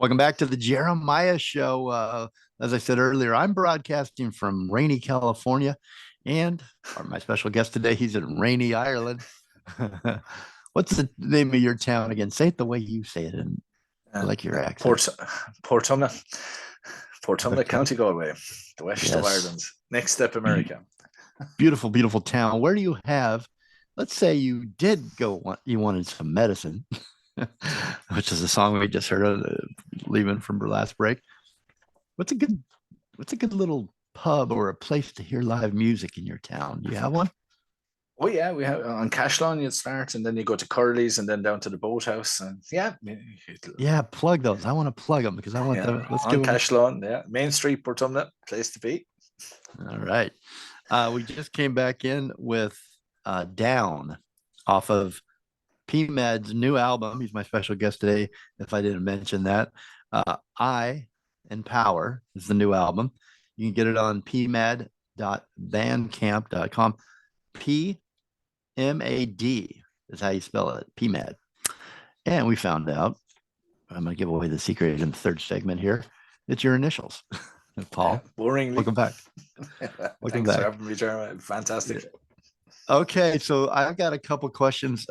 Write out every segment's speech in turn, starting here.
Welcome back to the Jeremiah Show. As I said earlier, I'm broadcasting from rainy California, and my special guest today, he's in rainy Ireland. What's the name of your town again? Say it the way you say it, and I Uh, like your accent. Port Portumna, Portumna, Okay. County Galway, the west of Yes. Ireland. Next step, Be- America. Beautiful, beautiful town. Where do you have, let's say you did go, you wanted some medicine, which is a song we just heard leaving from our last break. What's a good what's a good little pub or a place to hear live music in your town? Do you have one? Oh yeah, we have on Cashlawn. You'd start, and then you go to Curly's, and then down to the boathouse, and yeah, Yeah, plug those. I want to plug them because I want yeah, them. Let's on give them. Cashlawn. Yeah, Main Street, Portumna, place to be. All right. We just came back in with Down off of pMad's new album. He's my special guest today. If I didn't mention that, I and Power is the new album. You can get it on pmad.bandcamp.com. PMAD is how you spell it. PMAD. And we found out, I'm going to give away the secret in the third segment here. It's your initials. Yeah, Paul, boringly. welcome back. Welcome Thanks for back. having me, Jeremy. Yeah. Fantastic. Okay, so I've got a couple questions.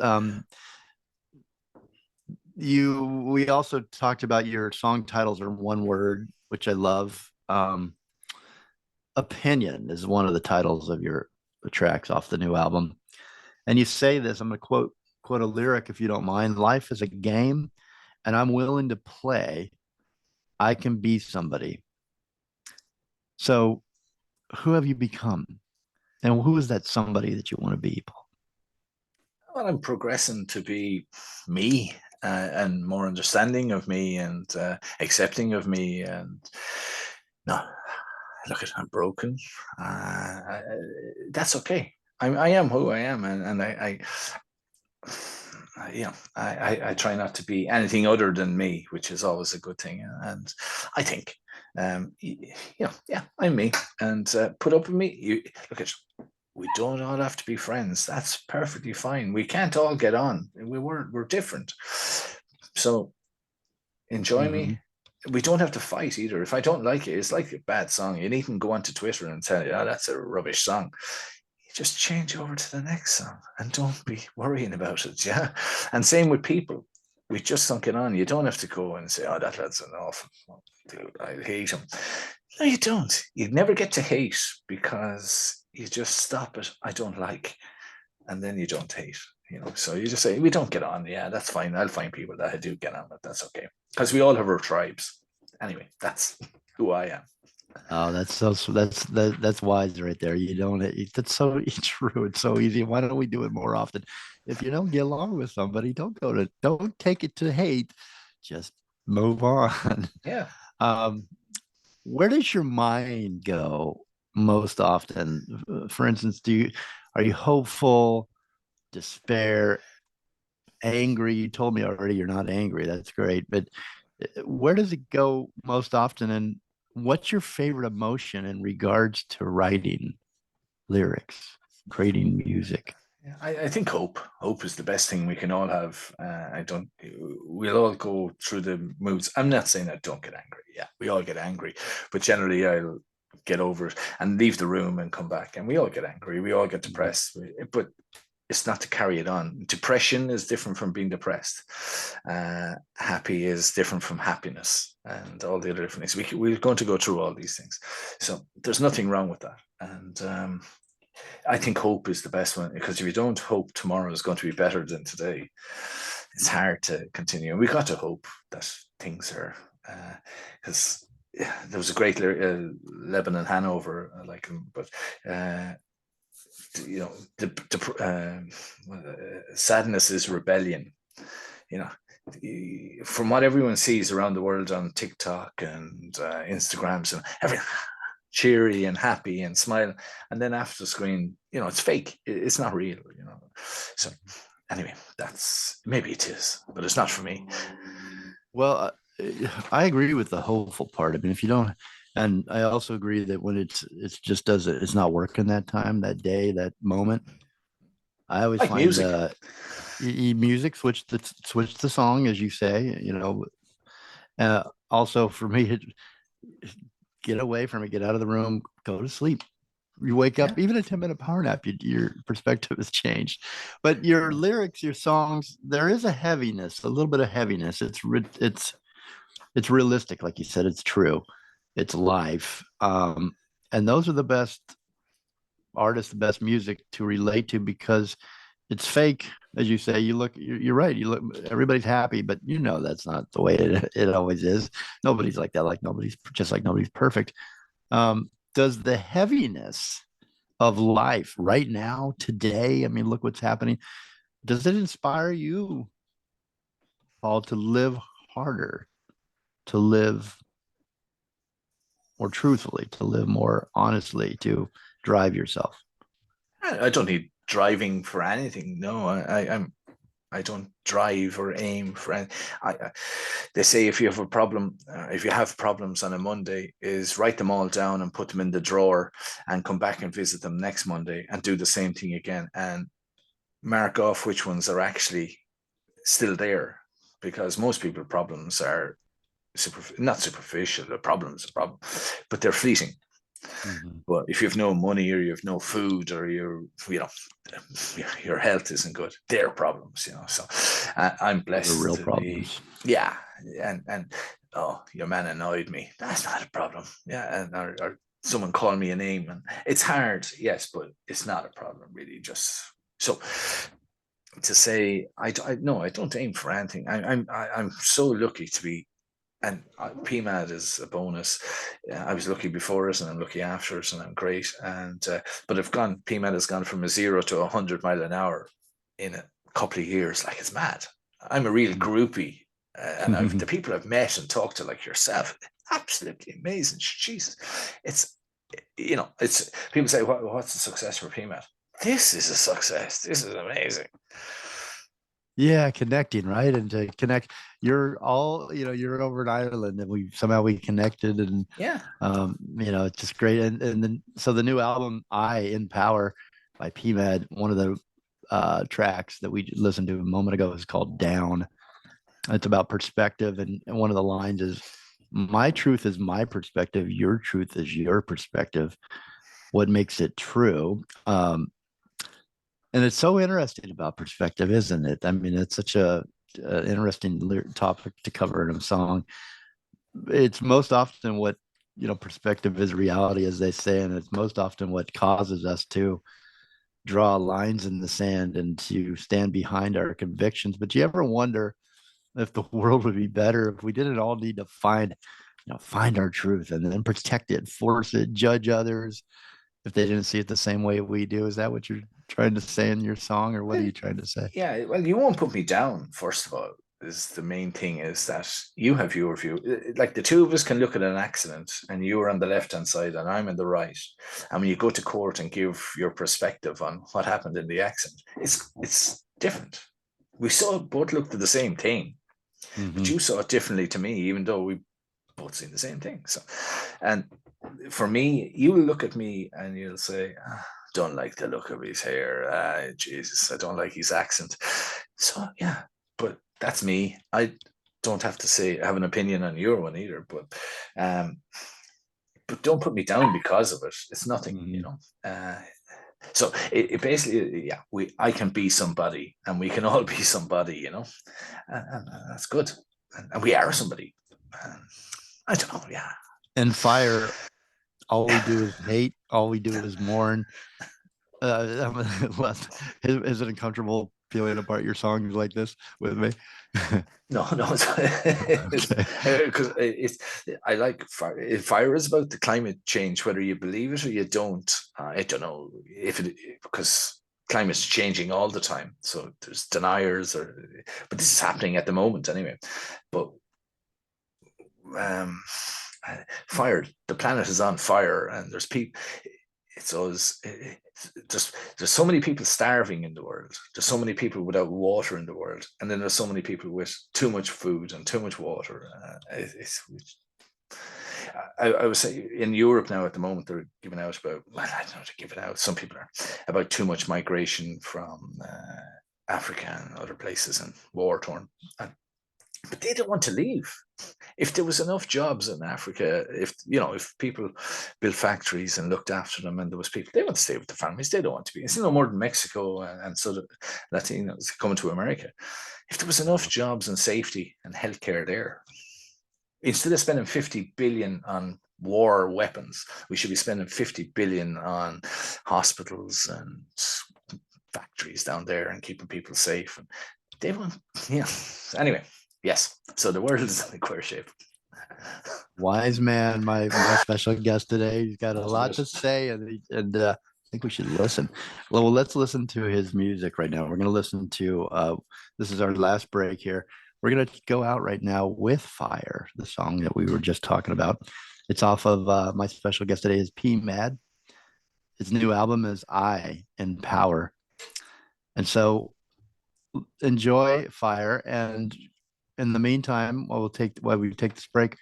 We also talked about your song titles are one word, which I love. Opinion is one of the titles of your tracks off the new album. And you say this, I'm going to quote a lyric if you don't mind. Life is a game and I'm willing to play. I can be somebody. So who have you become? And who is that somebody that you want to be, Paul? Well, I'm progressing to be me, and more understanding of me, and accepting of me, and no, look at I'm broken. That's okay. I am who I am, and I try not to be anything other than me, which is always a good thing. And I think, yeah, I'm me, and put up with me. Look at. We don't all have to be friends. That's perfectly fine. We can't all get on. We're different. So enjoy me. Mm-hmm. We don't have to fight either. If I don't like it, it's like a bad song. You needn't go onto Twitter and tell you, oh, that's a rubbish song. You just change over to the next song and don't be worrying about it. Yeah. And same with people. We just don't get on. You don't have to go and say, oh, that lad's an awful dude. I hate him. No, you don't. You never get to hate because you just stop it. I don't like, and then you don't hate. So you just say we don't get on. Yeah, that's fine. I'll find people that I do get on with. That's okay because we all have our tribes. Anyway, that's who I am. Oh, that's wise right there. You don't. That's so true. It's so easy. Why don't we do it more often? If you don't get along with somebody, don't take it to hate. Just move on. Yeah. Um, where does your mind go most often? For instance, are you hopeful, despair, angry? You told me already you're not angry. That's great. But where does it go most often? And what's your favorite emotion in regards to writing lyrics, creating music? Yeah, I think hope. Hope is the best thing we can all have. I don't. We'll all go through the moods. I'm not saying I don't get angry. Yeah, we all get angry, but generally I'll get over it and leave the room and come back. And we all get angry. We all get depressed. But it's not to carry it on. Depression is different from being depressed. Happy is different from happiness, and all the other different things. We're going to go through all these things. So there's nothing wrong with that. And I think hope is the best one because if you don't hope tomorrow is going to be better than today, it's hard to continue. And we got to hope that things are because there was a great Lebanon Hanover, I like him, but sadness is rebellion. You know, from what everyone sees around the world on TikTok and Instagrams and everything, cheery and happy and smiling, and then after the screen, it's fake. It's not real. So anyway, that's maybe it is, but it's not for me. Well, I agree with the hopeful part. I mean, if you don't, and I also agree that when it's just does it, it's not working that time, that day, that moment. I always Like find music. music switch the song, as you say. also for me, get away from it, get out of the room, go to sleep. You wake Yeah. up, even a 10-minute power nap, your perspective has changed. But your Yeah. lyrics, your songs, there is a heaviness, a little bit of heaviness. It's realistic, like you said, it's true, it's life. And those are the best artists, the best music to relate to because it's fake, as you say. You're right. You look, everybody's happy, but that's not the way it always is. Nobody's like that. Like nobody's just like nobody's perfect. Does the heaviness of life right now, today, I mean, look what's happening. Does it inspire you, Paul, to live harder, to live more truthfully, to live more honestly, to drive yourself? I don't need driving for anything. No, I don't drive or aim for anything. They say if you have a problem, if you have problems on a Monday, is write them all down and put them in the drawer and come back and visit them next Monday and do the same thing again and mark off which ones are actually still there. Because most people's problems are not superficial. The problem's a problem, but they're fleeting. Mhm. But if you have no money or you have no food or your health isn't good, they're problems. So I'm Those are blessed real to be, problems. yeah. And oh, your man annoyed me. That's not a problem. Yeah. And or someone called me a name, and it's hard, yes, but it's not a problem really. Just so to say, I no, I don't aim for anything. I'm so lucky to be, and pMad is a bonus. I was lucky before us, and I'm lucky after us, and I'm great. And but pMad has gone from a 0 to 100 mile an hour in a couple of years. Like it's mad. I'm a real groupie, and the people I've met and talked to, like yourself, absolutely amazing. Jesus, it's it's people say, what's the success for pMad? This is a success. This is amazing. Yeah, connecting, right? And to connect, you're over in Ireland and we connected and Yeah. it's just great. And then so the new album, I in Power by pMad, one of the tracks that we listened to a moment ago is called Down. It's about perspective, and one of the lines is my truth is my perspective, your truth is your perspective. What makes it true? And it's so interesting about perspective, isn't it? I mean, it's such a interesting topic to cover in a song. It's most often what perspective is reality, as they say, and it's most often what causes us to draw lines in the sand and to stand behind our convictions. But do you ever wonder if the world would be better if we didn't all need to find our truth and then protect it, force it, judge others if they didn't see it the same way we do? Is that what you're trying to say in your song, or what are Well, you trying to say? yeah, well, you won't put me down, first of all. Is the main thing is that you have your view. Like the two of us can look at an accident and you're on the left hand side and I'm on the right. And when you go to court and give your perspective on what happened in the accident, it's different. We saw both looked at the same thing, but Mm-hmm. you saw it differently to me, even though we both seen the same thing. So, and for me, you will look at me and you'll say, don't like the look of his hair. Jesus, I don't like his accent. So yeah, but that's me. I don't have to say have an opinion on your one either. Um, but don't put me down because of it. It's nothing. Mm-hmm. So it basically, yeah, I can be somebody, and we can all be somebody. And that's good, and we are somebody. And I don't know, yeah. And fire, all we do is hate, all we do is mourn. Is it uncomfortable feeling apart your songs like this with me? No, no, it's Okay. because it's I like fire. Fire is about the climate change, whether you believe it or you don't. I don't know if it because climate's changing all the time. So there's deniers, but this is happening at the moment anyway. But um, fire, the planet is on fire, and there's people. It's always there's so many people starving in the world. There's so many people without water in the world, and then there's so many people with too much food and too much water. I would say in Europe now at the moment they're giving out about, well, I don't know, to give it out. Some people are about too much migration from Africa and other places and war torn. And but they don't want to leave. If there was enough jobs in Africa, if people built factories and looked after them, and there was people, they want to stay with the families. They don't want to be. It's no more than Mexico and sort of Latinos coming to America. If there was enough jobs and safety and healthcare there, instead of spending 50 billion on war weapons, we should be spending 50 billion on hospitals and factories down there and keeping people safe. And they want, yeah. Anyway, yes. So the world is in a queer shape. Wise man, my special guest today. He's got a lot to say, and I think we should listen. Well, let's listen to his music right now. We're going to listen to. This is our last break here. We're going to go out right now with Fire, the song that we were just talking about. It's off of my special guest today is pMad. His new album is I in Power. And so enjoy Fire. And in the meantime, while we take this break,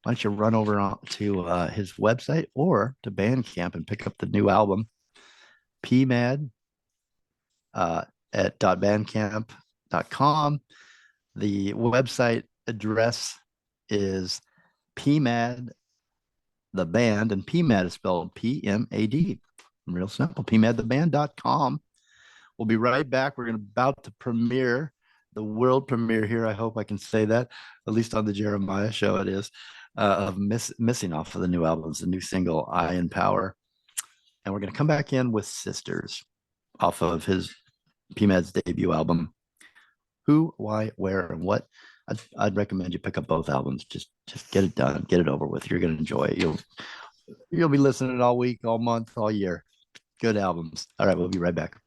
why don't you run over to his website or to Bandcamp and pick up the new album, pMad, at .bandcamp.com. The website address is pMad, the band, and pMad is spelled PMAD. Real simple, pmadtheband.com. We'll be right back. We're about to premiere the world premiere here. I hope I can say that, at least on the Jeremiah show it is, of Missing off of the new albums, the new single, I in Power. And we're going to come back in with Sisters off of his pMad's debut album, Who, Why, Where, and What. I'd recommend you pick up both albums. Just get it done, get it over with. You're going to enjoy it. You'll be listening all week, all month, all year. Good albums. All right, we'll be right back.